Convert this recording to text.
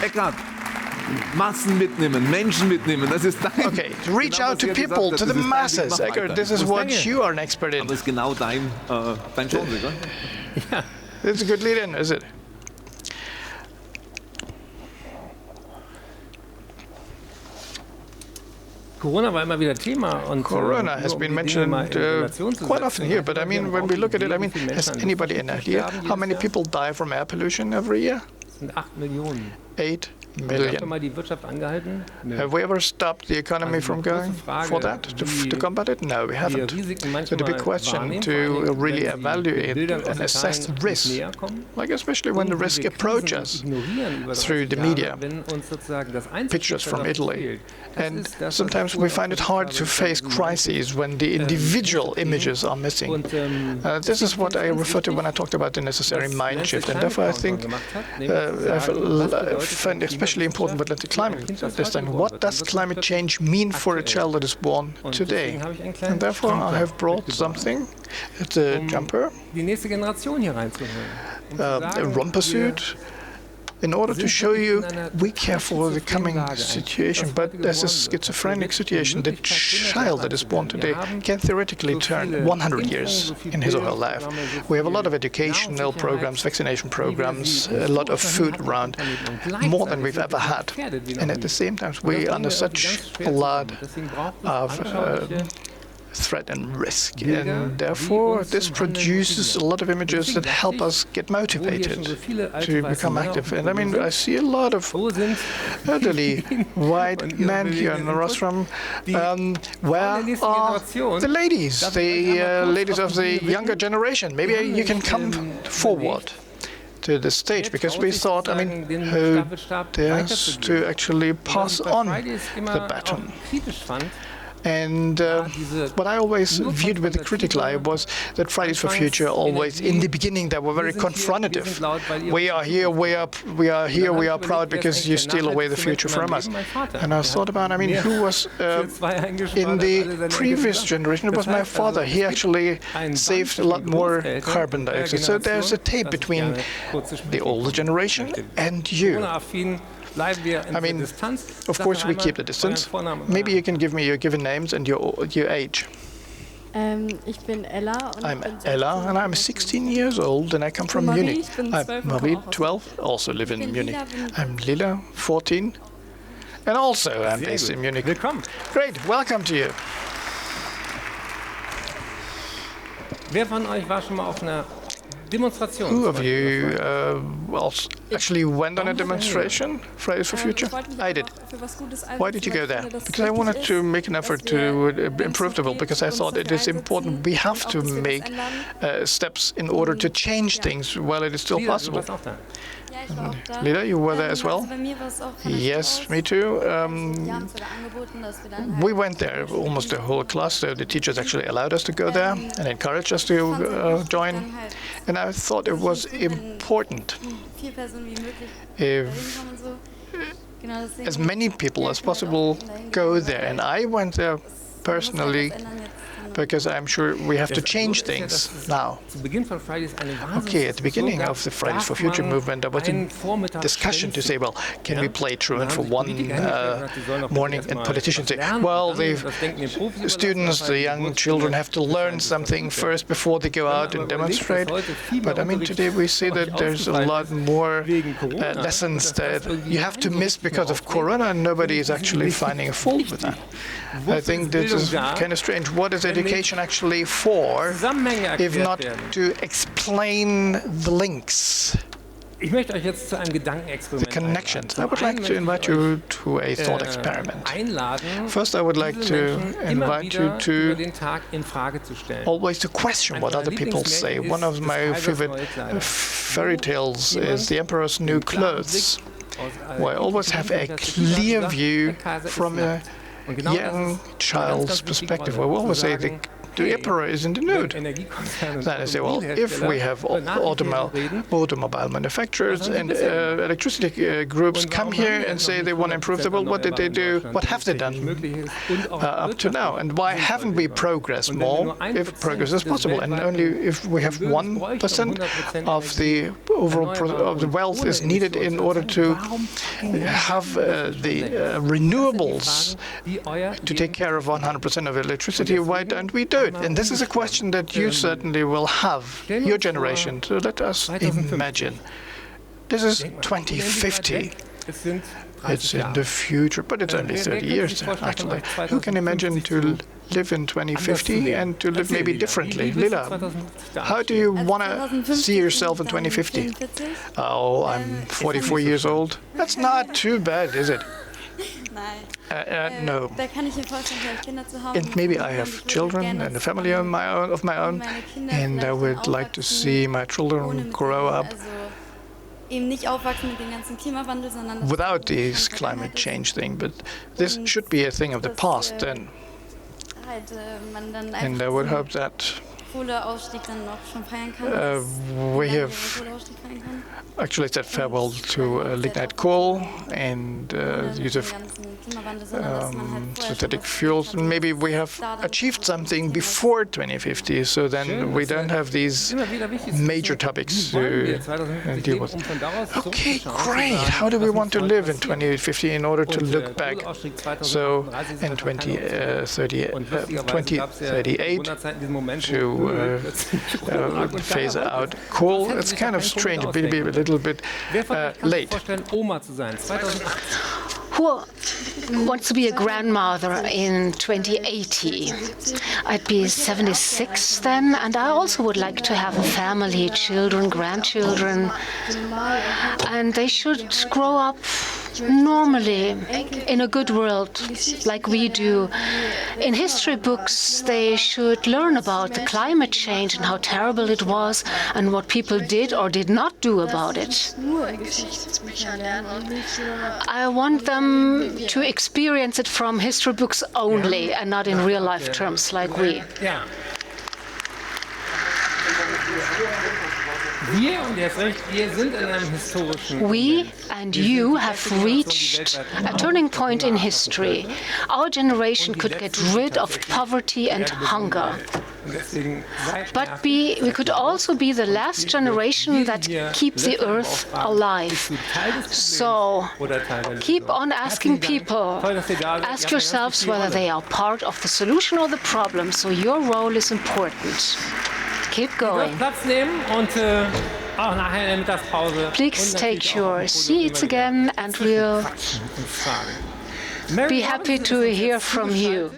Eckart, Massen mitnehmen, Menschen mitnehmen, das ist dein... Okay, reach out to people, to the masses. Eckart, this is what you are an expert in. Das ist genau dein Genre, oder? Yeah, it's a good lead-in, is it? Corona war immer wieder Thema. Und Corona has been mentioned quite often here, but I mean, when we look at it, I mean, has anybody an idea how many people die from air pollution every year? Das sind 8 Millionen. 8 Haben million. wir die Wirtschaft angehalten? Have we ever stopped the economy from going for that, to combat it? No, we haven't. So the big question to really evaluate and assess the risk, like especially when the risk approaches through the media, pictures from Italy. And sometimes we find it hard to face crises when the individual images are missing. This is what I refer to when I talked about the necessary mind shift, and therefore I think I find especially important what the climate understand. What does climate change mean for a child that is born today? And therefore I have brought something, it's a jumper, a romper suit, in order to show you we care for the coming situation, but there's a schizophrenic situation. The child that is born today can theoretically turn 100 years in his or her life. We have a lot of educational programs, vaccination programs, a lot of food around, more than we've ever had. And at the same time, we are under such a lot of threat and risk, and therefore this produces a lot of images that help us get motivated to become active. And I mean, I see a lot of elderly white men here in the rostrum. Where are the ladies of the younger generation? Maybe you can come forward to the stage, because we thought, I mean, who dares to actually pass on the baton? And what I always viewed with a critical eye was that Fridays for Future always, in the beginning, they were very confrontative. We are here, we are here, we are proud because you steal away the future from us. And I thought about, I mean, who was in the previous generation? It was my father. He actually saved a lot more carbon dioxide. So there's a tape between the older generation and you. I mean, of course we keep the distance. Maybe you can give me your given names and your age. Ich bin Ella. I'm Ella, and I'm 16 years old, and I come from Munich. I'm Marie, 12, also live in Munich. I'm Lila, 14, and also I'm based in Munich. Great, welcome to you. Wer von euch war schon mal auf einer Demonstration? Who of you actually went on a demonstration, Fridays for Future? I did. Why did you go there? Because I wanted to make an effort to improve the world, because I thought it is important. We have to make steps in order to change things while it is still possible. Lida, you were there as well? Yes, me too. We went there, almost the whole class. So the teachers actually allowed us to go there and encouraged us to join. And I thought it was important if as many people as possible go there. And I went there personally because I'm sure we have to change things now. Okay, at the beginning of the Fridays for Future movement, there was a discussion to say, well, can we play truant for one morning? And politicians say, well, the students, the young children have to learn something first before they go out and demonstrate. But I mean, today we see that there's a lot more lessons that you have to miss because of Corona, and nobody is actually finding a fault with that. I think this is kind of strange. What is education actually for, if not to explain the links, the connections? I would like to invite you to a thought experiment. First, I would like to invite you to always to question what other people say. One of my favorite fairy tales is The Emperor's New Clothes, where I always have a clear view from a young child's perspective. I will always say the the emperor is in the nude. Then I say, well, if we have automobile manufacturers and electricity groups come here and say they want to improve the world, what did they do? What have they done up to now? And why haven't we progressed more if progress is possible? And only if we have 1% of the overall of the wealth is needed in order to have the renewables to take care of 100% of electricity, why don't we do it? And this is a question that you certainly will have, your generation. So let us imagine. This is 2050. It's in the future, but it's only 30 years, actually. Who can imagine to live in 2050 and to live maybe differently? Lila, how do you want to see yourself in 2050? Oh, I'm 44 years old. That's not too bad, is it? No. And maybe I have children and a family of my own, and I would like to see my children grow up without this climate change thing, but this should be a thing of the past then. And I would hope that we have actually said farewell to lignite coal and use of synthetic fuels. Maybe we have achieved something before 2050, so then we don't have these major topics to deal with. Okay, great. How do we want to live in 2050 in order to look back? So in 2038 to phase out coal. It's kind of strange, maybe a little bit late. Who wants to be a grandmother in 2080? I'd be 76 then, and I also would like to have a family, children, grandchildren, and they should grow up normally in a good world like we do. In history books, they should learn about the climate change and how terrible it was and what people did or did not do about it. I want them to experience it from history books only and not in real life terms like we. We and you have reached a turning point in history. Our generation could get rid of poverty and hunger. But we could also be the last generation that keeps the earth alive. So keep on asking people. Ask yourselves whether they are part of the solution or the problem. So your role is important. Keep going. Please take your seats again, and we'll be happy to hear from you.